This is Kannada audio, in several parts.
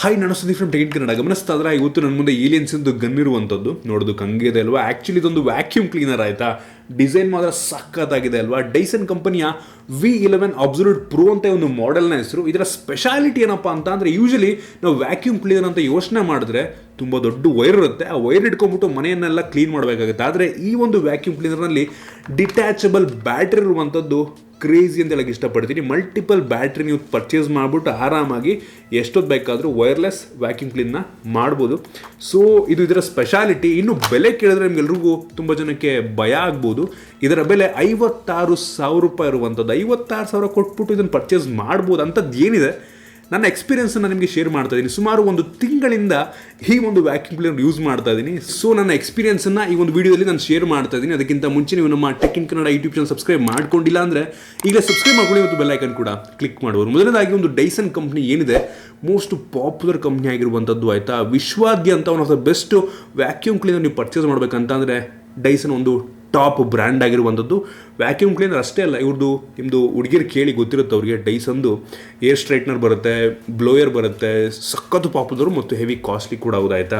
ಹಾಯ್ ನಾನು ಸುದೀಪ್ ಫ್ರಮ್ ಟೆಕ್ ಕನ್ನಡ. ಗಮನಿಸ್ತಾ ಇದ್ರೆ ಇವತ್ತು ನನ್ನ ಮುಂದೆ ಏಲಿಯನ್ಸಿಂದು ಗನ್ ಇರುವಂಥದ್ದು ನೋಡೋದಕ್ಕೆ ಹಂಗೆ ಇದೆ ಅಲ್ವಾ. ಆ್ಯಕ್ಚುಲಿ ಇದೊಂದು ವ್ಯಾಕ್ಯೂಮ್ ಕ್ಲೀನರ್ ಆಯಿತಾ. ಡಿಸೈನ್ ಮಾತ್ರ ಸಖತ್ತಾಗಿದೆ ಅಲ್ವಾ. ಡೈಸನ್ ಕಂಪನಿಯ V11 ಅಬ್ಸಲ್ಯೂಟ್ ಪ್ರೋ ಅಂತ ಒಂದು ಮಾಡೆಲ್ನ ಹೆಸರು. ಇದರ ಸ್ಪೆಷಾಲಿಟಿ ಏನಪ್ಪ ಅಂತ ಅಂದರೆ, ಯೂಶಲಿ ನಾವು ವ್ಯಾಕ್ಯೂಮ್ ಕ್ಲೀನರ್ ಅಂತ ಯೋಚನೆ ಮಾಡಿದ್ರೆ ತುಂಬ ದೊಡ್ಡ ವೈರ್ ಇರುತ್ತೆ. ಆ ವೈರ್ ಇಟ್ಕೊಂಡ್ಬಿಟ್ಟು ಮನೆಯನ್ನೆಲ್ಲ ಕ್ಲೀನ್ ಮಾಡಬೇಕಾಗುತ್ತೆ. ಆದರೆ ಈ ಒಂದು ವ್ಯಾಕ್ಯೂಮ್ ಕ್ಲೀನರ್ನಲ್ಲಿ ಡಿಟ್ಯಾಚಬಲ್ ಬ್ಯಾಟ್ರಿ ಇರುವಂಥದ್ದು ಕ್ರೇಜಿ ಅಂತ ಹೇಳಕ್ಕೆ ಇಷ್ಟಪಡ್ತೀನಿ. ಮಲ್ಟಿಪಲ್ ಬ್ಯಾಟ್ರಿ ನೀವು ಪರ್ಚೇಸ್ ಮಾಡಿಬಿಟ್ಟು ಆರಾಮಾಗಿ ಎಷ್ಟೊತ್ತು ಬೇಕಾದರೂ ವೈರ್ಲೆಸ್ ವ್ಯಾಕ್ಯೂಮ್ ಕ್ಲೀನ್ನ ಮಾಡ್ಬೋದು. ಸೊ ಇದು ಇದರ ಸ್ಪೆಷಾಲಿಟಿ. ಇನ್ನು ಬೆಲೆ ಕೇಳಿದ್ರೆ ನಿಮ್ಗೆಲ್ರಿಗೂ ತುಂಬ ಜನಕ್ಕೆ ಭಯ ಆಗ್ಬೋದು. ಇದರ ಬೆಲೆ 56,000 ರೂಪಾಯಿ ಇರುವಂಥದ್ದು. 56,000 ಕೊಟ್ಬಿಟ್ಟು ಇದನ್ನು ಪರ್ಚೇಸ್ ಮಾಡ್ಬೋದು ಅಂಥದ್ದು ಏನಿದೆ. ನನ್ನ ಎಕ್ಸ್ಪೀರಿಯನ್ಸನ್ನು ನಿಮಗೆ ಶೇರ್ ಮಾಡ್ತಾ ಇದ್ದೀನಿ. ಸುಮಾರು ಒಂದು ತಿಂಗಳಿಂದ ಈ ಒಂದು ವ್ಯಾಕ್ಯೂಮ್ ಕ್ಲೀನರ್ ಯೂಸ್ ಮಾಡ್ತಾ ಇದ್ದೀನಿ. ಸೊ ನನ್ನ ಎಕ್ಸ್ಪೀರಿಯನ್ಸನ್ನು ಈ ಒಂದು ವಿಡಿಯೋದಲ್ಲಿ ನಾನು ಶೇರ್ ಮಾಡ್ತಾ ಇದ್ದೀನಿ. ಅದಕ್ಕಿಂತ ಮುಂಚೆ ನೀವು ನಮ್ಮ tech in Kannada YouTube channel subscribe ಮಾಡ್ಕೊಂಡಿಲ್ಲ ಅಂದರೆ ಈಗಲೇ ಸಬ್ಸ್ಕ್ರೈಬ್ ಮಾಡ್ಕೊಳ್ಳಿ ಮತ್ತು ಬೆಲ್ ಐಕನ್ ಕೂಡ ಕ್ಲಿಕ್ ಮಾಡ್ಬೋದು. ಮೊದಲನೇದಾಗಿ ಒಂದು ಡೈಸನ್ ಕಂಪ್ನಿ ಏನಿದೆ, ಮೋಸ್ಟ್ ಪಾಪ್ಯುಲರ್ ಕಂಪ್ನಿ ಆಗಿರುವಂಥದ್ದು ಆಯಿತಾ. ವಿಶ್ವಾದ್ಯಂತ one of the best vacuum cleaner ನೀವು ಪರ್ಚೇಸ್ ಮಾಡಬೇಕಂತ ಅಂದರೆ ಡೈಸನ್ ಒಂದು ಟಾಪ್ ಬ್ರ್ಯಾಂಡ್ ಆಗಿರುವಂಥದ್ದು. ವ್ಯಾಕ್ಯೂಮ್ ಕ್ಲೀನರ್ ಅಷ್ಟೇ ಅಲ್ಲ, ನಿಮ್ಮದು ಹುಡುಗಿರು ಕೇಳಿ ಗೊತ್ತಿರುತ್ತೆ ಅವ್ರಿಗೆ. ಡೈಸನ್ದು ಏರ್ ಸ್ಟ್ರೈಟ್ನರ್ ಬರುತ್ತೆ, ಬ್ಲೋಯರ್ ಬರುತ್ತೆ, ಸಖತ್ತು ಪಾಪ್ಯುಲರು ಮತ್ತು ಹೆವಿ ಕಾಸ್ಟ್ಲಿ ಕೂಡ ಹೌದಾಯ್ತಾ.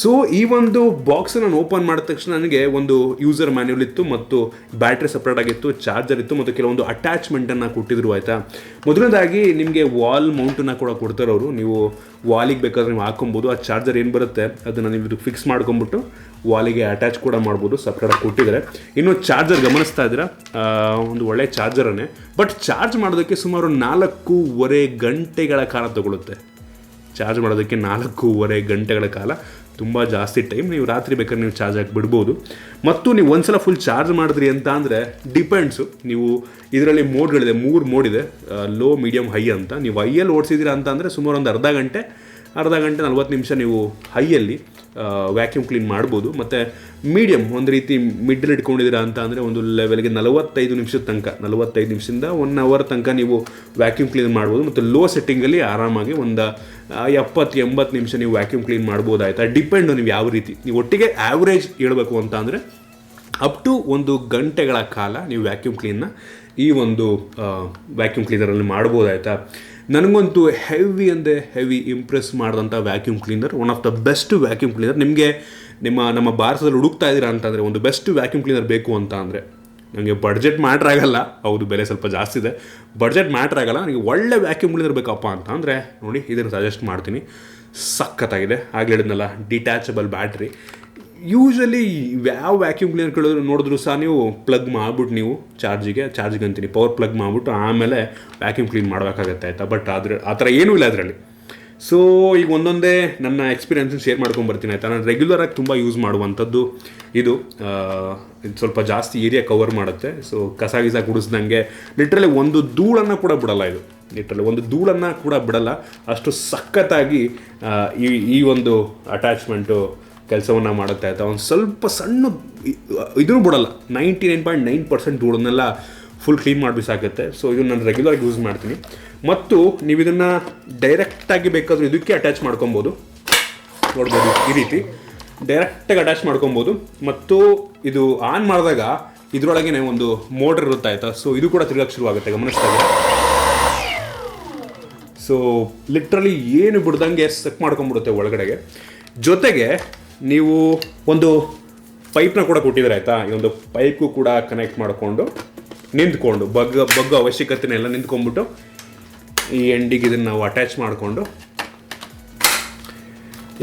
ಸೊ ಈ ಒಂದು ಬಾಕ್ಸ್ ನಾನು ಓಪನ್ ಮಾಡಿದ ತಕ್ಷಣ ನನಗೆ ಒಂದು ಯೂಸರ್ ಮ್ಯಾನ್ಯುವಲ್ ಇತ್ತು ಮತ್ತು ಬ್ಯಾಟ್ರಿ ಸಪ್ರೇಟ್ ಆಗಿತ್ತು, ಚಾರ್ಜರ್ ಇತ್ತು ಮತ್ತು ಕೆಲವೊಂದು ಅಟ್ಯಾಚ್ಮೆಂಟನ್ನು ಕೊಟ್ಟಿದ್ರು ಆಯಿತಾ. ಮೊದಲನೇದಾಗಿ ನಿಮಗೆ ವಾಲ್ ಮೌಂಟನ್ನು ಕೂಡ ಕೊಡ್ತಾರೆ ಅವರು. ನೀವು ವಾಲಿಗೆ ಬೇಕಾದ್ರೆ ನೀವು ಹಾಕೊಬೋದು. ಆ ಚಾರ್ಜರ್ ಏನು ಬರುತ್ತೆ ಅದನ್ನು ನೀವು ಫಿಕ್ಸ್ ಮಾಡ್ಕೊಂಬಿಟ್ಟು ವಾಲಿಗೆ ಅಟ್ಯಾಚ್ ಕೂಡ ಮಾಡ್ಬೋದು, ಸಪ್ರೇಟಾಗಿ ಕೊಟ್ಟಿದ್ದಾರೆ. ಇನ್ನು ಚಾರ್ಜರ್ ಗಮನಿಸ್ತಾ ಇದ್ದೀರಾ, ಒಂದು ಒಳ್ಳೆ ಚಾರ್ಜರನ್ನೇ. ಬಟ್ ಚಾರ್ಜ್ ಮಾಡೋದಕ್ಕೆ ಸುಮಾರು 4.5 ಗಂಟೆಗಳ ಕಾಲ ತಗೊಳುತ್ತೆ. ಚಾರ್ಜ್ ಮಾಡೋದಕ್ಕೆ 4.5 ಗಂಟೆಗಳ ಕಾಲ, ತುಂಬ ಜಾಸ್ತಿ ಟೈಮ್. ನೀವು ರಾತ್ರಿ ಬೇಕಾದ್ರೆ ನೀವು ಚಾರ್ಜ್ ಹಾಕಿ ಬಿಡ್ಬೋದು. ಮತ್ತು ನೀವು ಒಂದ್ಸಲ ಫುಲ್ ಚಾರ್ಜ್ ಮಾಡಿದ್ರಿ ಅಂತ ಅಂದರೆ ಡಿಪೆಂಡ್ಸು. ನೀವು ಇದರಲ್ಲಿ ಮೋಡ್ಗಳಿದೆ, 3 ಮೋಡ್ ಇದೆ, ಲೋ, ಮೀಡಿಯಮ್, ಹೈ ಅಂತ. ನೀವು ಹೈಯಲ್ಲಿ ಓಡಿಸಿದ್ದೀರಾ ಅಂತ ಅಂದರೆ ಸುಮಾರು ಒಂದು ಅರ್ಧ ಗಂಟೆ 40 ನಿಮಿಷ ನೀವು ಹೈಯಲ್ಲಿ ವ್ಯಾಕ್ಯೂಮ್ ಕ್ಲೀನ್ ಮಾಡ್ಬೋದು. ಮತ್ತು ಮೀಡಿಯಮ್ ಒಂದು ರೀತಿ ಮಿಡ್ಲ್ ಇಟ್ಕೊಂಡಿದ್ದೀರಾ ಅಂತ ಅಂದರೆ ಒಂದು ಲೆವೆಲ್ಗೆ 45 ನಿಮಿಷದ ತನಕ, 45 ನಿಮಿಷದಿಂದ 1 ಅವರ್ ತನಕ ನೀವು ವ್ಯಾಕ್ಯೂಮ್ ಕ್ಲೀನ್ ಮಾಡ್ಬೋದು. ಮತ್ತು ಲೋ ಸೆಟ್ಟಿಂಗಲ್ಲಿ ಆರಾಮಾಗಿ ಒಂದು 70-80 ನಿಮಿಷ ನೀವು ವ್ಯಾಕ್ಯೂಮ್ ಕ್ಲೀನ್ ಮಾಡ್ಬೋದು ಆಯಿತಾ. ಡಿಪೆಂಡು ನೀವು ಯಾವ ರೀತಿ. ನೀವು ಒಟ್ಟಿಗೆ ಆ್ಯಾವ್ರೇಜ್ ಹೇಳ್ಬೇಕು ಅಂತ ಅಂದರೆ ಅಪ್ ಟು 1 ಗಂಟೆಗಳ ಕಾಲ ನೀವು ವ್ಯಾಕ್ಯೂಮ್ ಕ್ಲೀನ್ನ ಈ ಒಂದು ವ್ಯಾಕ್ಯೂಮ್ ಕ್ಲೀನರಲ್ಲಿ ಮಾಡ್ಬೋದಾಯ್ತಾ. ನನಗಂತೂ ಹೆವಿ ಇಂಪ್ರೆಸ್ ಮಾಡಿದಂಥ vacuum cleaner, one of the best vacuum cleaner. ನಿಮಗೆ ನಮ್ಮ ಭಾರತದಲ್ಲಿ ಹುಡುಕ್ತಾ ಇದ್ದೀರಾ ಅಂತಂದರೆ ಒಂದು ಬೆಸ್ಟ್ ವ್ಯಾಕ್ಯೂಮ್ ಕ್ಲೀನರ್ ಬೇಕು ಅಂತ ಅಂದರೆ, ನನಗೆ ಬಡ್ಜೆಟ್ ಮ್ಯಾಟ್ರ್ ಆಗಲ್ಲ. ಹೌದು, ಬೆಲೆ ಸ್ವಲ್ಪ ಜಾಸ್ತಿ ಇದೆ, ಬಡ್ಜೆಟ್ ಮ್ಯಾಟ್ರ್ ಆಗಲ್ಲ. ನನಗೆ ಒಳ್ಳೆ ವ್ಯಾಕ್ಯೂಮ್ ಕ್ಲೀನರ್ ಬೇಕಪ್ಪ ಅಂತ ಅಂದರೆ ನೋಡಿ ಇದನ್ನು ಸಜೆಸ್ಟ್ ಮಾಡ್ತೀನಿ. ಸಖತ್ತಾಗಿದೆ. ಆಗಲೇ ಹೇಳಿದ್ನಲ್ಲ, ಡಿಟ್ಯಾಚಬಲ್ ಬ್ಯಾಟ್ರಿ. ಯೂಶ್ವಲಿ ಯಾವ ವ್ಯಾಕ್ಯೂಮ್ ಕ್ಲೀನರ್ ನೋಡಿದ್ರು ಸಹ ನೀವು ಪ್ಲಗ್ ಮಾಡಿಬಿಟ್ಟು ನೀವು ಚಾರ್ಜಿಗೆ ಅಂತೀನಿ, ಪವರ್ ಪ್ಲಗ್ ಮಾಡಿಬಿಟ್ಟು ಆಮೇಲೆ ವ್ಯಾಕ್ಯೂಮ್ ಕ್ಲೀನ್ ಮಾಡಬೇಕಾಗತ್ತೆ ಆಯಿತಾ. ಬಟ್ ಆ ಥರ ಏನೂ ಇಲ್ಲ ಅದರಲ್ಲಿ. ಸೊ ಈಗ ಒಂದೊಂದೇ ನನ್ನ ಎಕ್ಸ್ಪೀರಿಯನ್ಸನ್ನು ಶೇರ್ ಮಾಡ್ಕೊಂಬರ್ತೀನಿ ಆಯಿತಾ. ನಾನು ರೆಗ್ಯುಲರಾಗಿ ತುಂಬ ಯೂಸ್ ಮಾಡುವಂಥದ್ದು ಇದು ಸ್ವಲ್ಪ ಜಾಸ್ತಿ ಏರಿಯಾ ಕವರ್ ಮಾಡುತ್ತೆ. ಸೊ ಕಸ ಗುಡಿಸ್ದಂಗೆ ಲಿಟ್ರಲಿ ಒಂದು ಧೂಳನ್ನು ಕೂಡ ಬಿಡಲ್ಲ ಇದು. ಒಂದು ಧೂಳನ್ನು ಕೂಡ ಬಿಡಲ್ಲ, ಅಷ್ಟು ಸಖತ್ತಾಗಿ ಈ ಒಂದು ಅಟ್ಯಾಚ್ಮೆಂಟು ಕೆಲಸವನ್ನು ಮಾಡುತ್ತೆ ಆಯಿತಾ. ಒಂದು ಸ್ವಲ್ಪ ಸಣ್ಣ ಇದೂ ಬಿಡಲ್ಲ, 99.9% ಧೂಳನ್ನೆಲ್ಲ ಫುಲ್ ಕ್ಲೀನ್ ಮಾಡಿ ಬಿಸಾಕುತ್ತೆ. ಸೊ ಇದು ನಾನು ರೆಗ್ಯುಲರಾಗಿ ಯೂಸ್ ಮಾಡ್ತೀನಿ. ಮತ್ತು ನೀವು ಇದನ್ನು ಡೈರೆಕ್ಟಾಗಿ ಬೇಕಾದರೂ ಇದಕ್ಕೆ ಅಟ್ಯಾಚ್ ಮಾಡ್ಕೊಬೋದು. ನೋಡ್ಬೋದು, ಈ ರೀತಿ ಡೈರೆಕ್ಟಾಗಿ ಅಟ್ಯಾಚ್ ಮಾಡ್ಕೊಬೋದು. ಮತ್ತು ಇದು ಆನ್ ಮಾಡಿದಾಗ ಇದರೊಳಗೆ ಒಂದು ಮೋಟರ್ ಇರುತ್ತೆ ಆಯಿತಾ. ಸೊ ಇದು ಕೂಡ ತಿರುಗಕ್ಕೆ ಶುರುವಾಗುತ್ತೆ, ಗಮನಿಸ್ತಾರೆ. ಸೊ ಲಿಟ್ರಲಿ ಏನು ಬಿಡ್ದಂಗೆ ಸೆಟ್ ಮಾಡ್ಕೊಂಬಿಡುತ್ತೆ ಒಳಗಡೆಗೆ. ಜೊತೆಗೆ ನೀವು ಒಂದು ಪೈಪ್ನ ಕೂಡ ಕೊಟ್ಟಿದ್ದಾರೆ ಆಯಿತಾ. ಈ ಒಂದು ಪೈಪ್ಗೂ ಕೂಡ ಕನೆಕ್ಟ್ ಮಾಡಿಕೊಂಡು ನಿಂತ್ಕೊಂಡು ಬಗ್ಗೋ ಅವಶ್ಯಕತೆನೇ ಎಲ್ಲ, ನಿಂತ್ಕೊಂಡ್ಬಿಟ್ಟು ಈ ಎಂಡಿಗೆ ಇದನ್ನು ನಾವು ಅಟ್ಯಾಚ್ ಮಾಡಿಕೊಂಡು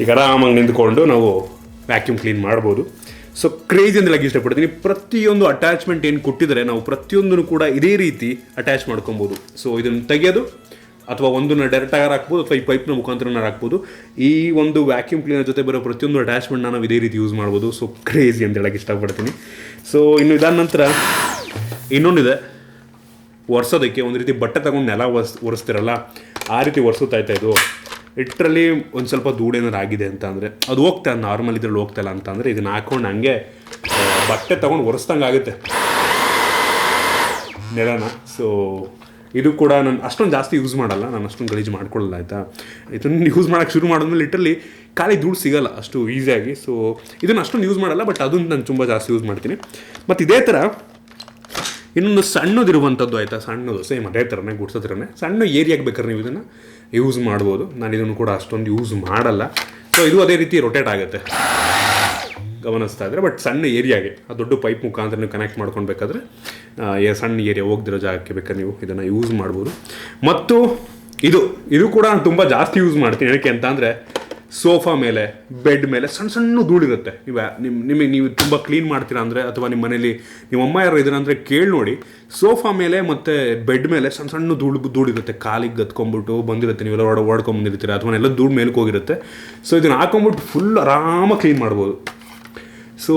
ಈಗ ಆರಾಮಾಗಿ ನಿಂತ್ಕೊಂಡು ನಾವು ವ್ಯಾಕ್ಯೂಮ್ ಕ್ಲೀನ್ ಮಾಡ್ಬೋದು. ಸೊ ಕ್ರೇಜಿ ಅಂತ ಇಷ್ಟಪಡ್ತೀನಿ. ಪ್ರತಿಯೊಂದು ಅಟ್ಯಾಚ್ಮೆಂಟ್ ಏನು ಕೊಟ್ಟಿದ್ದಾರೆ ನಾವು ಪ್ರತಿಯೊಂದನ್ನು ಕೂಡ ಇದೇ ರೀತಿ ಅಟ್ಯಾಚ್ ಮಾಡ್ಕೊಬೋದು. ಸೊ ಇದನ್ನು ತೆಗೆಯೋದು ಅಥವಾ ಒಂದನ್ನು ಡೈರೆಕ್ಟಾಗಿ ಹಾಕ್ಬೋದು ಅಥವಾ ಈ ಪೈಪ್ನ ಮುಖಾಂತರ ಹಾಕ್ಬೋದು. ಈ ಒಂದು ವ್ಯಾಕ್ಯೂಮ್ ಕ್ಲೀನರ್ ಜೊತೆ ಬರೋ ಪ್ರತಿಯೊಂದು ಅಟ್ಯಾಚ್ಮೆಂಟ್ನ ನಾವು ಇದೇ ರೀತಿ ಯೂಸ್ ಮಾಡ್ಬೋದು. ಸೊ ಕ್ರೇಜಿ ಅಂತ ಹೇಳಕ್ಕೆ ಇಷ್ಟಪಡ್ತೀನಿ. ಸೊ ಇನ್ನು ಇದಾದ ನಂತರ ಇನ್ನೊಂದಿದೆ, ಒರೆಸೋದಕ್ಕೆ ಒಂದು ರೀತಿ ಬಟ್ಟೆ ತಗೊಂಡು ನೆಲ ಒರೆಸ್ತಿರಲ್ಲ, ಆ ರೀತಿ ಒರೆಸುತ್ತಾಯ್ತಾ ಇದು. ಲಿಟ್ರಲಿ ಒಂದು ಸ್ವಲ್ಪ ಧೂಳೇನಾರು ಆಗಿದೆ ಅಂತ ಅಂದರೆ ಅದು ಹೋಗ್ತಾ, ನಾರ್ಮಲ್ ಇದ್ರಲ್ಲಿ ಹೋಗ್ತಾಯಿಲ್ಲ ಅಂತ ಅಂದರೆ ಇದನ್ನು ಹಾಕ್ಕೊಂಡು ಹಂಗೆ ಬಟ್ಟೆ ತೊಗೊಂಡು ಒರೆಸ್ದಂಗೆ ಆಗುತ್ತೆ ನೆಲನ. ಸೊ ಇದು ಕೂಡ ನಾನು ಅಷ್ಟೊಂದು ಜಾಸ್ತಿ ಯೂಸ್ ಮಾಡಲ್ಲ, ನಾನು ಅಷ್ಟೊಂದು ಗಲೀಜು ಮಾಡ್ಕೊಳ್ಳಲ್ಲ ಆಯಿತಾ. ಇದನ್ನು ಯೂಸ್ ಮಾಡೋಕ್ಕೆ ಶುರು ಮಾಡಿದ್ಮೇಲೆ ಲಿಟ್ರಲಿ ಖಾಲಿ ಧೂಳು ಸಿಗೋಲ್ಲ ಅಷ್ಟು ಈಸಿಯಾಗಿ. ಸೊ ಇದನ್ನು ಅಷ್ಟೊಂದು ಯೂಸ್ ಮಾಡಲ್ಲ, ಬಟ್ ಅದನ್ನು ನಾನು ತುಂಬ ಜಾಸ್ತಿ ಯೂಸ್ ಮಾಡ್ತೀನಿ. ಮತ್ತು ಇದೇ ಥರ ಇನ್ನೊಂದು ಸಣ್ಣದಿರುವಂಥದ್ದು ಆಯಿತಾ, ಸಣ್ಣದು ಸೇಮ್ ಅದೇ ಥರನೇ ಗುಡ್ಸೋ ಥರನೇ ಸಣ್ಣ ಏರಿಯಾಗೆ ಬೇಕಾದ್ರೆ ನೀವು ಇದನ್ನು ಯೂಸ್ ಮಾಡ್ಬೋದು. ನಾನು ಇದನ್ನು ಕೂಡ ಅಷ್ಟೊಂದು ಯೂಸ್ ಮಾಡಲ್ಲ. ಸೊ ಇದು ಅದೇ ರೀತಿ ರೊಟೇಟ್ ಆಗುತ್ತೆ, ಗಮನಿಸ್ತಾ ಇದ್ದರೆ. ಬಟ್ ಸಣ್ಣ ಏರಿಯಾಗೆ ಆ ದೊಡ್ಡ ಪೈಪ್ ಮುಖಾಂತರ ನೀವು ಕನೆಕ್ಟ್ ಮಾಡ್ಕೊಳ್ಬೇಕಾದ್ರೆ ಸಣ್ಣ ಏರಿಯಾ ಹೋಗ್ದಿರೋ ಜಾಗಕ್ಕೆ ಬೇಕಾದ್ರೆ ನೀವು ಇದನ್ನು ಯೂಸ್ ಮಾಡ್ಬೋದು. ಮತ್ತು ಇದು ಕೂಡ ನಾನು ತುಂಬ ಜಾಸ್ತಿ ಯೂಸ್ ಮಾಡ್ತೀನಿ. ಏನಕ್ಕೆ ಅಂತ ಅಂದರೆ ಸೋಫಾ ಮೇಲೆ, ಬೆಡ್ ಮೇಲೆ ಸಣ್ಣ ಸಣ್ಣ ಧೂಳಿರುತ್ತೆ. ನಿಮಗೆ ನೀವು ತುಂಬ ಕ್ಲೀನ್ ಮಾಡ್ತೀರಾ ಅಂದರೆ, ಅಥವಾ ನಿಮ್ಮ ಮನೇಲಿ ನಿಮ್ಮ ಅಮ್ಮ ಯಾರು ಇದ್ದೀರ ಅಂದರೆ ಕೇಳಿ ನೋಡಿ, ಸೋಫಾ ಮೇಲೆ ಮತ್ತು ಬೆಡ್ ಮೇಲೆ ಸಣ್ಣ ಸಣ್ಣ ಧೂಳಿರುತ್ತೆ, ಕಾಲಿಗೆ ಗತ್ಕೊಂಡ್ಬಿಟ್ಟು ಬಂದಿರುತ್ತೆ, ನೀವೆಲ್ಲ ಓಡ್ಕೊಂಡ್ಬಂದಿರ್ತೀರ, ಅಥವಾ ಎಲ್ಲ ಧೂಳು ಮೇಲಕ್ಕೆ ಹೋಗಿರುತ್ತೆ. ಸೊ ಇದನ್ನು ಹಾಕೊಂಬಿಟ್ಟು ಫುಲ್ ಆರಾಮಾಗಿ ಕ್ಲೀನ್ ಮಾಡ್ಬೋದು. ಸೊ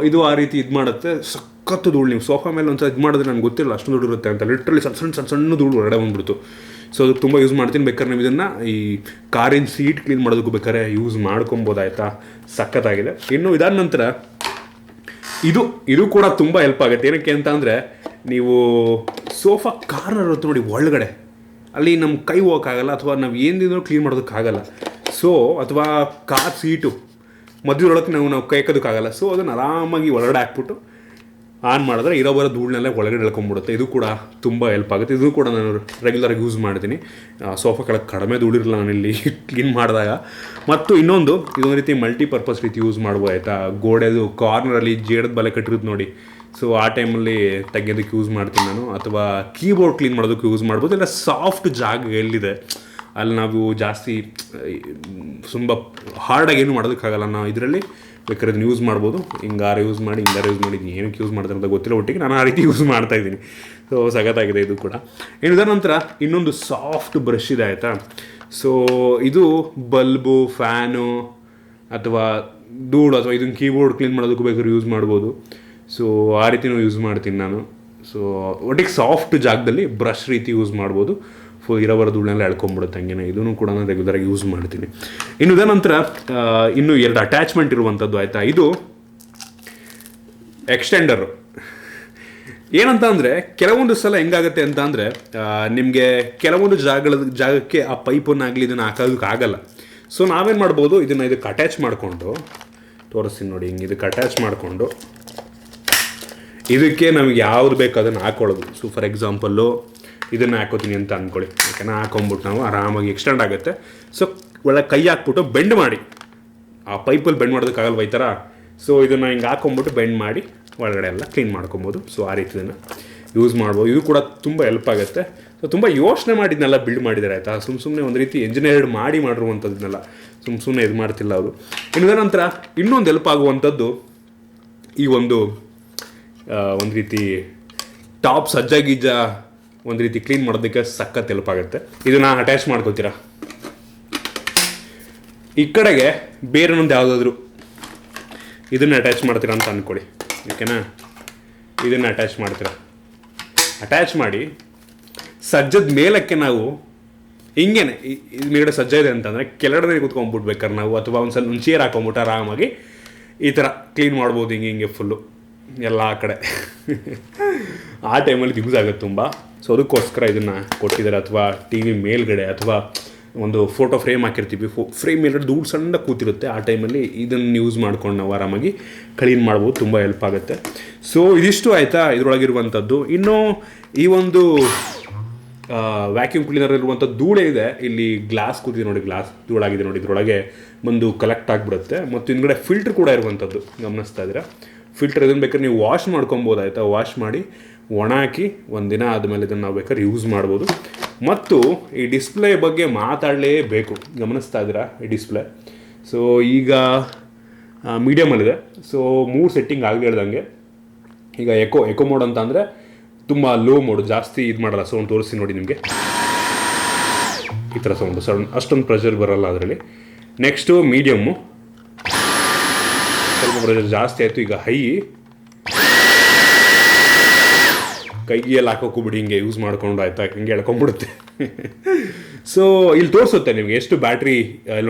ಇದು ಆ ರೀತಿ ಇದು ಮಾಡುತ್ತೆ. ಸಖತ್ತು ಧೂಳು, ನೀವು ಸೋಫಾ ಮೇಲೆ ಒಂದ್ಸಲ ಇದು ಮಾಡಿದ್ರೆ ನನಗೆ ಗೊತ್ತಿಲ್ಲ ಅಷ್ಟು ಧೂಳು ಇರುತ್ತೆ ಅಂತ. ಲಿಟ್ರಲಿ ಸಣ್ಣ ಸಣ್ಣ ಧೂಳು ಹೊರಗಡೆ ಬಂದ್ಬಿಡ್ತು. ಸೊ ಅದಕ್ಕೆ ತುಂಬ ಯೂಸ್ ಮಾಡ್ತೀನಿ. ಬೇಕಾದ್ರೆ ನೀವು ಇದನ್ನು ಈ ಕಾರಿನ ಸೀಟ್ ಕ್ಲೀನ್ ಮಾಡೋದಕ್ಕೂ ಬೇಕಾದ್ರೆ ಯೂಸ್ ಮಾಡ್ಕೊಬೋದಾಯ್ತಾ. ಸಖತ್ತಾಗಿದೆ. ಇನ್ನು ಇದಾದ ನಂತರ ಇದು ಕೂಡ ತುಂಬ ಹೆಲ್ಪ್ ಆಗುತ್ತೆ. ಏನಕ್ಕೆ ಅಂತ ಅಂದರೆ, ನೀವು ಸೋಫಾ ಕಾರ್ನರ್ ಇರುತ್ತೆ ನೋಡಿ ಒಳಗಡೆ, ಅಲ್ಲಿ ನಮ್ಮ ಕೈ ಹೋಗೋಕ್ಕಾಗಲ್ಲ, ಅಥವಾ ನಾವು ಏನಿದ್ರು ಕ್ಲೀನ್ ಮಾಡೋದಕ್ಕಾಗಲ್ಲ. ಸೊ ಅಥವಾ ಕಾರ್ ಸೀಟು ಮಧ್ಯದೊಳಗೆ ನಾವು ಕೈ ಹಾಕೋದಕ್ಕಾಗಲ್ಲ. ಸೊ ಅದನ್ನು ಆರಾಮಾಗಿ ಒಳಗಡೆ ಹಾಕ್ಬಿಟ್ಟು ಆನ್ ಮಾಡಿದ್ರೆ ಬರೋ ಧೂಳನ್ನೆಲ್ಲ ಒಳಗಡೆ ಎಳ್ಕೊಂಡ್ಬಿಡುತ್ತೆ. ಇದು ಕೂಡ ತುಂಬ ಹೆಲ್ಪ್ ಆಗುತ್ತೆ. ಇದು ಕೂಡ ನಾನು ರೆಗ್ಯುಲರಾಗಿ ಯೂಸ್ ಮಾಡ್ತೀನಿ. ಸೋಫಾ ಕೆಳಗೆ ಕಡಿಮೆ ಧೂಳಿರಲ್ಲ ನಾನಿಲ್ಲಿ ಕ್ಲೀನ್ ಮಾಡಿದಾಗ. ಮತ್ತು ಇದೊಂದು ರೀತಿ ಮಲ್ಟಿಪರ್ಪಸ್ ರೀತಿ ಯೂಸ್ ಮಾಡ್ಬೋದು ಆಯಿತಾ. ಗೋಡೆದು ಕಾರ್ನರಲ್ಲಿ ಜೇಡದ ಬಲೆ ಕಟ್ಟಿರೋದು ನೋಡಿ, ಸೊ ಆ ಟೈಮಲ್ಲಿ ತೆಗೆಯೋದಕ್ಕೆ ಯೂಸ್ ಮಾಡ್ತೀನಿ ನಾನು. ಅಥವಾ ಕೀಬೋರ್ಡ್ ಕ್ಲೀನ್ ಮಾಡೋದಕ್ಕೆ ಯೂಸ್ ಮಾಡ್ಬೋದು. ಇಲ್ಲ ಸಾಫ್ಟ್ ಜಾಗ ಎಲ್ಲಿದೆ ಅಲ್ಲಿ ನಾವು ಜಾಸ್ತಿ ತುಂಬ ಹಾರ್ಡಾಗಿ ಏನು ಮಾಡೋದಕ್ಕಾಗಲ್ಲ, ನಾವು ಇದರಲ್ಲಿ ಬೇಕಾದ್ರೆ ಅದನ್ನು ಯೂಸ್ ಮಾಡ್ಬೋದು. ಹಿಂಗಾರು ಯೂಸ್ ಮಾಡಿ ಏನಕ್ಕೆ ಯೂಸ್ ಮಾಡ್ತಾರೆ ಅಂತ ಗೊತ್ತಿಲ್ಲ, ಒಟ್ಟಿಗೆ ನಾನು ಆ ರೀತಿ ಯೂಸ್ ಮಾಡ್ತಾಯಿದ್ದೀನಿ. ಸೊ ಸಖತ್ತಾಗಿದೆ ಇದು ಕೂಡ. ಇದರ ನಂತರ ಇನ್ನೊಂದು ಸಾಫ್ಟ್ ಬ್ರಷ್ ಇದೆ ಆಯಿತಾ. ಸೊ ಇದು ಬಲ್ಬು, ಫ್ಯಾನು ಅಥವಾ ಧೂಳು, ಅಥವಾ ಇದನ್ನು ಕೀಬೋರ್ಡ್ ಕ್ಲೀನ್ ಮಾಡೋದಕ್ಕೂ ಬೇಕಾದ್ರೆ ಯೂಸ್ ಮಾಡ್ಬೋದು. ಸೊ ಆ ರೀತಿನೂ ಯೂಸ್ ಮಾಡ್ತೀನಿ ನಾನು. ಸೊ ಒಟ್ಟಿಗೆ ಸಾಫ್ಟ್ ಜಾಗದಲ್ಲಿ ಬ್ರಷ್ ರೀತಿ ಯೂಸ್ ಮಾಡ್ಬೋದು. ಇರೋವರ ಧೂಳನ್ನೆಲ್ಲ ಎಳ್ಕೊಂಬಿಡುತ್ತೆ ಹಂಗೇನೆ. ಇದನ್ನು ಕೂಡ ನಾನು ರೆಗ್ಯುಲರಾಗಿ ಯೂಸ್ ಮಾಡ್ತೀನಿ. ಇನ್ನು ಇದರ ನಂತರ ಇನ್ನೂ 2 ಅಟ್ಯಾಚ್ಮೆಂಟ್ ಇರುವಂಥದ್ದು ಆಯಿತಾ. ಇದು ಎಕ್ಸ್ಟೆಂಡರು. ಏನಂತ ಅಂದರೆ, ಕೆಲವೊಂದು ಸಲ ಹೆಂಗಾಗುತ್ತೆ ಅಂತ ಅಂದರೆ, ನಿಮಗೆ ಕೆಲವೊಂದು ಜಾಗಕ್ಕೆ ಆ ಪೈಪನ್ನಾಗಲಿ ಇದನ್ನು ಹಾಕೋದಕ್ಕಾಗಲ್ಲ. ಸೊ ನಾವೇನು ಮಾಡ್ಬೋದು, ಇದಕ್ಕೆ ಅಟ್ಯಾಚ್ ಮಾಡಿಕೊಂಡು ತೋರಿಸ್ತೀನಿ ನೋಡಿ. ಹಿಂಗೆ ಇದಕ್ಕೆ ಅಟ್ಯಾಚ್ ಮಾಡಿಕೊಂಡು ಇದಕ್ಕೆ ನಮಗೆ ಯಾವ್ದು ಬೇಕು ಅದನ್ನು ಹಾಕ್ಕೊಳ್ಳೋದು. ಸೊ ಫಾರ್ ಎಕ್ಸಾಂಪಲ್ಲು ಇದನ್ನು ಹಾಕೋತೀನಿ ಅಂತ ಅಂದ್ಕೊಳ್ಳಿ. ಓಕೆನಾ, ಹಾಕೊಂಬಿಟ್ಟು ನಾವು ಆರಾಮಾಗಿ ಎಕ್ಸ್ಟೆಂಡ್ ಆಗುತ್ತೆ. ಸೊ ಒಳ್ಳೆ ಕೈ ಹಾಕ್ಬಿಟ್ಟು ಬೆಂಡ್ ಮಾಡಿ, ಆ ಪೈಪಲ್ಲಿ ಬೆಂಡ್ ಮಾಡೋದಕ್ಕಾಗಲ್ವ ಈ ಥರ. ಸೊ ಇದನ್ನು ಹಿಂಗೆ ಹಾಕೊಂಬಿಟ್ಟು ಬೆಂಡ್ ಮಾಡಿ ಒಳಗಡೆ ಎಲ್ಲ ಕ್ಲೀನ್ ಮಾಡ್ಕೊಬೋದು. ಸೊ ಆ ರೀತಿ ಇದನ್ನು ಯೂಸ್ ಮಾಡ್ಬೋದು. ಇದು ಕೂಡ ತುಂಬ ಹೆಲ್ಪ್ ಆಗುತ್ತೆ. ಸೊ ತುಂಬ ಯೋಚನೆ ಮಾಡಿದ್ನೆಲ್ಲ ಬಿಲ್ಡ್ ಮಾಡಿದ್ದಾರೆ ಆಯಿತಾ. ಸುಮ್ಮನೆ ಒಂದು ರೀತಿ ಎಂಜಿನಿಯರ್ಡ್ ಮಾಡಿರುವಂಥದ್ದನ್ನೆಲ್ಲ ಸುಮ್ಮನೆ ಇದು ಮಾಡ್ತಿಲ್ಲ ಅವರು. ಇನ್ನು ನಂತರ ಇನ್ನೊಂದು ಹೆಲ್ಪ್ ಆಗುವಂಥದ್ದು, ಈ ಒಂದು ರೀತಿ ಟಾಪ್ ಸಜ್ಜ ಒಂದು ರೀತಿ ಕ್ಲೀನ್ ಮಾಡೋದಕ್ಕೆ ಸಖತ್ ಹೆಲ್ಪ್ ಆಗುತ್ತೆ. ಇದನ್ನು ಅಟ್ಯಾಚ್ ಮಾಡ್ಕೊತೀರಾ ಈ ಕಡೆಗೆ, ಬೇರೆ ಒಂದು ಯಾವುದಾದ್ರೂ ಇದನ್ನು ಅಟ್ಯಾಚ್ ಮಾಡ್ತೀರಾ ಅಂತ ಅಂದ್ಕೊಳ್ಳಿ. ಓಕೆನಾ, ಇದನ್ನು ಅಟ್ಯಾಚ್ ಮಾಡ್ತೀರಾ. ಅಟ್ಯಾಚ್ ಮಾಡಿ ಸಜ್ಜದ ಮೇಲಕ್ಕೆ ನಾವು ಹಿಂಗೇನೆ, ಇದು ಮೇಲ್ಗಡೆ ಸಜ್ಜ ಇದೆ ಅಂತಂದರೆ ಕೆಳಗಡೆ ಕೂತ್ಕೊಂಡ್ಬಿಡ್ಬೇಕಾದ್ರೆ ನಾವು, ಅಥವಾ ಒಂದು ಚೇರ್ ಹಾಕೊಂಬಿಟ್ಟು ಆರಾಮಾಗಿ ಈ ಥರ ಕ್ಲೀನ್ ಮಾಡ್ಬೋದು. ಹಿಂಗೆ ಫುಲ್ಲು ಎಲ್ಲ ಕಡೆ ಆ ಟೈಮಲ್ಲಿ ಯೂಸ್ ಆಗುತ್ತೆ ತುಂಬ. ಸೊ ಅದಕ್ಕೋಸ್ಕರ ಇದನ್ನು ಕೊಟ್ಟಿದ್ದಾರೆ. ಅಥವಾ ಟಿ ವಿ ಮೇಲ್ಗಡೆ, ಅಥವಾ ಒಂದು ಫೋಟೋ ಫ್ರೇಮ್ ಹಾಕಿರ್ತೀವಿ, ಫ್ರೇಮ್ ಮೇಲ್ಗಡೆ ಧೂಳು ಸಣ್ಣ ಕೂತಿರುತ್ತೆ, ಆ ಟೈಮಲ್ಲಿ ಇದನ್ನು ಯೂಸ್ ಮಾಡ್ಕೊಂಡು ನಾವು ಆರಾಮಾಗಿ ಕ್ಲೀನ್ ಮಾಡ್ಬೋದು. ತುಂಬ ಹೆಲ್ಪ್ ಆಗುತ್ತೆ. ಸೊ ಇದಿಷ್ಟು ಆಯಿತಾ ಇದರೊಳಗಿರುವಂಥದ್ದು. ಇನ್ನು ಈ ಒಂದು ವ್ಯಾಕ್ಯೂಮ್ ಕ್ಲೀನರ್ ಇರುವಂಥ ಧೂಳೇ ಇದೆ, ಇಲ್ಲಿ ಗ್ಲಾಸ್ ಕೂತಿದೆ ನೋಡಿ, ಗ್ಲಾಸ್ ಧೂಳಾಗಿದೆ ನೋಡಿ, ಇದರೊಳಗೆ ಬಂದು ಕಲೆಕ್ಟ್ ಆಗಿಬಿಡುತ್ತೆ. ಮತ್ತು ಹಿಂದ್ಗಡೆ ಫಿಲ್ಟ್ರ್ ಕೂಡ ಇರುವಂಥದ್ದು ಗಮನಿಸ್ತಾ ಇದ್ದೀರಾ. ಫಿಲ್ಟರ್ ಇದನ್ನು ಬೇಕಾದ್ರೆ ನೀವು ವಾಶ್ ಮಾಡ್ಕೊಬೋದು ಆಯಿತಾ. ವಾಶ್ ಮಾಡಿ ಒಣ ಹಾಕಿ ಒಂದಿನ ಆದಮೇಲೆ ಇದನ್ನು ನಾವು ಬೇಕಾದ್ರೆ ಯೂಸ್ ಮಾಡ್ಬೋದು. ಮತ್ತು ಈ ಡಿಸ್ಪ್ಲೇ ಬಗ್ಗೆ ಮಾತಾಡಲೇಬೇಕು. ಗಮನಿಸ್ತಾ ಇದ್ದೀರಾ ಈ ಡಿಸ್ಪ್ಲೇ. ಸೊ ಈಗ ಮೀಡಿಯಮಲ್ಲಿದೆ. ಸೊ 3 ಸೆಟ್ಟಿಂಗ್ ಆಗಲಿ ಹೇಳ್ದಂಗೆ. ಈಗ ಎಕೋ ಮೋಡ್ ಅಂತ ಅಂದರೆ ತುಂಬ ಲೋ ಮೋಡ್, ಜಾಸ್ತಿ ಇದು ಮಾಡಲ್ಲ. ಸೌಂಡ್ ತೋರಿಸಿ ನೋಡಿ ನಿಮಗೆ, ಈ ಥರ ಸೌಂಡ್ ಅಷ್ಟೊಂದು ಪ್ರೆಷರ್ ಬರೋಲ್ಲ ಅದರಲ್ಲಿ. ನೆಕ್ಸ್ಟು ಮೀಡಿಯಮ್ಮು, ಸ್ವಲ್ಪ ಪ್ರೆಷರ್ ಜಾಸ್ತಿ ಆಯಿತು. ಈಗ ಹೈ, ಕೈಗೆಲ್ಲ ಹಾಕೋಕ್ಕೋಗ್ಬಿಡಿ, ಹಿಂಗೆ ಯೂಸ್ ಮಾಡ್ಕೊಂಡು ಆಯ್ತಾ, ಹಿಂಗೆ ಎಳ್ಕೊಂಡ್ಬಿಡುತ್ತೆ. ಸೊ ಇಲ್ಲಿ ತೋರಿಸುತ್ತೆ ನಿಮಗೆ ಎಷ್ಟು ಬ್ಯಾಟ್ರಿ,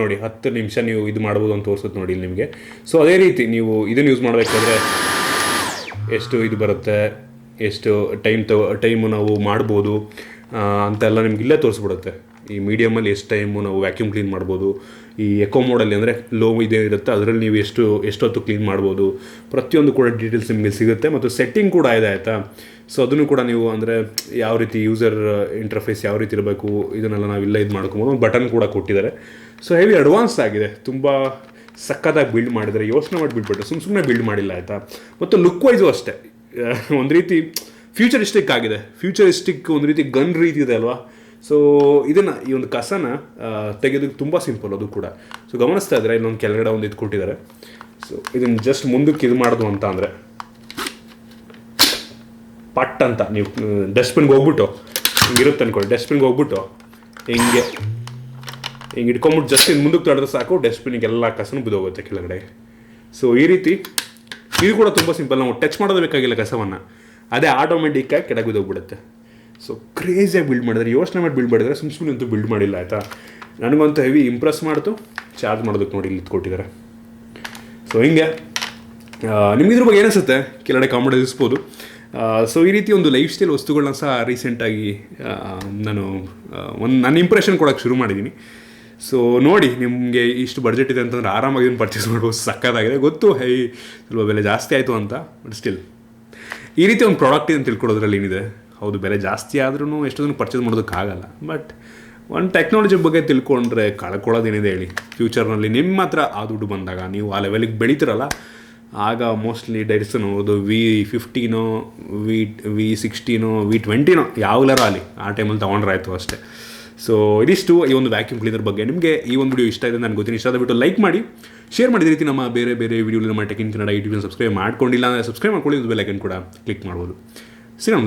ನೋಡಿ 10 ನಿಮಿಷ ನೀವು ಇದು ಮಾಡ್ಬೋದು ಅಂತ ತೋರಿಸುತ್ತೆ ನೋಡಿ ಇಲ್ಲಿ ನಿಮಗೆ. ಸೊ ಅದೇ ರೀತಿ ನೀವು ಇದನ್ನು ಯೂಸ್ ಮಾಡಬೇಕಾದ್ರೆ ಎಷ್ಟು ಇದು ಬರುತ್ತೆ, ಎಷ್ಟು ಟೈಮು ನಾವು ಮಾಡ್ಬೋದು ಅಂತೆಲ್ಲ ನಿಮ್ಗೆ ಇಲ್ಲೇ ತೋರಿಸ್ಬಿಡುತ್ತೆ. ಈ ಮೀಡಿಯಮಲ್ಲಿ ಎಷ್ಟು ಟೈಮು ನಾವು ವ್ಯಾಕ್ಯೂಮ್ ಕ್ಲೀನ್ ಮಾಡ್ಬೋದು, ಈ ಎಕೋ ಮೋಡಲ್ಲಿ ಅಂದರೆ ಲೋ ಇದೇ ಇರುತ್ತೆ ಅದರಲ್ಲಿ ನೀವು ಎಷ್ಟೊತ್ತು ಕ್ಲೀನ್ ಮಾಡ್ಬೋದು, ಪ್ರತಿಯೊಂದು ಕೂಡ ಡೀಟೇಲ್ಸ್ ನಿಮಗೆ ಸಿಗುತ್ತೆ. ಮತ್ತು ಸೆಟ್ಟಿಂಗ್ ಕೂಡ ಇದೆ ಆಯಿತಾ. ಸೊ ಅದನ್ನು ಕೂಡ ನೀವು ಅಂದರೆ ಯಾವ ರೀತಿ ಯೂಸರ್ ಇಂಟರ್ಫೇಸ್ ಯಾವ ರೀತಿ ಇರಬೇಕು ಇದನ್ನೆಲ್ಲ ನಾವಿಲ್ಲ ಇದು ಮಾಡ್ಕೊಬೋದು. ಒಂದು ಬಟನ್ ಕೂಡ ಕೊಟ್ಟಿದ್ದಾರೆ. ಸೊ ಹೆವಿ ಅಡ್ವಾನ್ಸ್ ಆಗಿದೆ, ತುಂಬ ಸಕ್ಕತ್ತಾಗಿ ಬಿಲ್ಡ್ ಮಾಡಿದರೆ, ಯೋಚನೆ ಮಾಡಿ ಬಿಲ್ಡ್ಬಿಟ್ಟು ಸುಮ್ಮನೆ ಬಿಲ್ಡ್ ಮಾಡಿಲ್ಲ ಆಯಿತಾ. ಮತ್ತು ಲುಕ್ ವೈಸು ಅಷ್ಟೇ ಒಂದು ರೀತಿ ಫ್ಯೂಚರಿಸ್ಟಿಕ್ ಆಗಿದೆ. ಫ್ಯೂಚರಿಸ್ಟಿಕ್ ಒಂದು ರೀತಿ ಗನ್ ರೀತಿ ಇದೆ ಅಲ್ವಾ. ಸೊ ಇದನ್ನು ಈ ಒಂದು ಕಸನ ತೆಗೆಯೋದಕ್ಕೆ ತುಂಬ ಸಿಂಪಲ್ ಅದು ಕೂಡ. ಸೊ ಗಮನಿಸ್ತಾ ಇದ್ದರೆ ಇಲ್ಲೊಂದು ಕೆಳಗಡೆ ಒಂದು ಇದು ಕೊಟ್ಟಿದ್ದಾರೆ. ಸೊ ಇದನ್ನು ಜಸ್ಟ್ ಮುಂದಕ್ಕೆ ಇದು ಮಾಡೋದು ಅಂತ ಅಂದರೆ ಪಟ್ ಅಂತ ನೀವು ಡಸ್ಟ್ಬಿನ್ಗೆ ಹೋಗ್ಬಿಟ್ಟು ಹಿಂಗಿರುತ್ತೆ ಅಂದ್ಕೊಳ್ಳಿ, ಡಸ್ಟ್ಬಿನ್ಗೆ ಹೋಗ್ಬಿಟ್ಟು ಹಿಂಗೆ ಇಟ್ಕೊಂಬಿಟ್ಟು ಜಸ್ಟ್ ಇನ್ನು ಮುಂದಕ್ಕೆ ತಡೆದ್ರೆ ಸಾಕು, ಡಸ್ಟ್ಬಿನ್ಗೆ ಎಲ್ಲ ಕಸನೂ ಬಿದ್ದೋಗುತ್ತೆ ಕೆಳಗಡೆ. ಸೊ ಈ ರೀತಿ ಇದು ಕೂಡ ತುಂಬ ಸಿಂಪಲ್, ನಾವು ಟಚ್ ಮಾಡೋದು ಬೇಕಾಗಿಲ್ಲ ಕಸವನ್ನು, ಅದೇ ಆಟೋಮೆಟಿಕ್ಕಾಗಿ ಕೆಳಗೆ ಬಿದ್ದೋಗ್ಬಿಡುತ್ತೆ. ಸೊ ಕ್ರೇಜಿಯಾಗಿ ಬಿಲ್ಡ್ ಮಾಡಿದ್ರೆ, ಯೋಚನೆ ಮಾಡಿ ಬಿಲ್ಡ್ ಮಾಡಿದರೆ ಸುಮ್ಮನೆ ಅಂತೂ ಬಿಲ್ಡ್ ಮಾಡಿಲ್ಲ ಆಯಿತಾ. ನನಗಂತೂ ಹೆವಿ ಇಂಪ್ರೆಸ್ ಮಾಡ್ತು. ಚಾರ್ಜ್ ಮಾಡೋದಕ್ಕೆ ನೋಡಿ ಇಲ್ಲಿ ಕೊಟ್ಟಿದ್ದಾರೆ. ಸೊ ಹಿಂಗೆ ನಿಮ್ಗೆ ಇದ್ರ ಬಗ್ಗೆ ಏನಿಸುತ್ತೆ ಕೆಳಗಡೆ ಕಾಮೆಂಟ್ ತಿಳಿಸ್ಬೋದು. ಸೊ ಈ ರೀತಿ ಒಂದು ಲೈಫ್ ಸ್ಟೈಲ್ ವಸ್ತುಗಳನ್ನ ಸಹ ರೀಸೆಂಟಾಗಿ ನಾನು ನನ್ನ ಇಂಪ್ರೆಷನ್ ಕೊಡೋಕ್ಕೆ ಶುರು ಮಾಡಿದ್ದೀನಿ. ಸೊ ನೋಡಿ, ನಿಮಗೆ ಇಷ್ಟು ಬಡ್ಜೆಟ್ ಇದೆ ಅಂತಂದರೆ ಆರಾಮಾಗಿ ಇದನ್ನು ಪರ್ಚೇಸ್ ಮಾಡ್ಬೋದು. ಸಕ್ಕತ್ತಾಗಿದೆ, ಗೊತ್ತು ಸ್ವಲ್ಪ ಬೆಲೆ ಜಾಸ್ತಿ ಆಯಿತು ಅಂತ, ಬಟ್ ಸ್ಟಿಲ್ ಈ ರೀತಿ ಒಂದು ಪ್ರಾಡಕ್ಟ್ ಅಂತ ತಿಳ್ಕೊಳ್ಳೋದ್ರಲ್ಲಿ ಏನಿದೆ. ಹೌದು, ಬೆಲೆ ಜಾಸ್ತಿ ಆದ್ರೂ ಎಷ್ಟೊಂದು ಪರ್ಚೇಸ್ ಮಾಡೋದಕ್ಕಾಗಲ್ಲ, ಬಟ್ ಒಂದು ಟೆಕ್ನಾಲಜಿ ಬಗ್ಗೆ ತಿಳ್ಕೊಂಡ್ರೆ ಕಳ್ಕೊಳ್ಳೋದೇನಿದೆ ಹೇಳಿ. ಫ್ಯೂಚರ್ನಲ್ಲಿ ನಿಮ್ಮ ಹತ್ರ ಆ ದುಡ್ಡು ಬಂದಾಗ ನೀವು ಆ ಲೆವೆಲಿಗೆ ಬೆಳೀತಿರಲ್ಲ, ಆಗ mostly Dyson V15 V16 V20 ಯಾವ್ಲಾರ ಅಲ್ಲಿ ಆ ಟೈಮಲ್ಲಿ ತೊಗೊಂಡ್ರೆ ಆಯಿತು ಅಷ್ಟೇ. ಸೊ ಇದಿಷ್ಟು ಈ ಒಂದು ವ್ಯಾಕ್ಯೂಮ್ ಕ್ಲೀನರ್ ಬಗ್ಗೆ. ನಿಮಗೆ ಈ ಒಂದು ವಿಡಿಯೋ ಇಷ್ಟ ಇದೆ ನನಗೆ ಗೊತ್ತಿನ, ಇಷ್ಟ ಆದಬಿಟ್ಟು ಲೈಕ್ ಮಾಡಿ, ಶೇರ್ ಮಾಡಿದ ರೀತಿ ನಮ್ಮ ಬೇರೆ ವಿಡಿಯೋ ನಮ್ಮ ಟೆಕ್ ಇನ್ ಕನ್ನಡ ಯೂಟ್ಯೂಬ್ನ ಸಬ್ಸ್ಕ್ರೈಬ್ ಮಾಡ್ಕೊಂಡಿಲ್ಲ ಅಂದರೆ ಸಬ್ಸ್ಕ್ರೈಬ್ ಮಾಡ್ಕೊಳ್ಳಿ, ಬೆಲ್ ಐಕನ್ ಕೂಡ ಕ್ಲಿಕ್ ಮಾಡ್ಬೋದು. ಸಿಗೋಣ.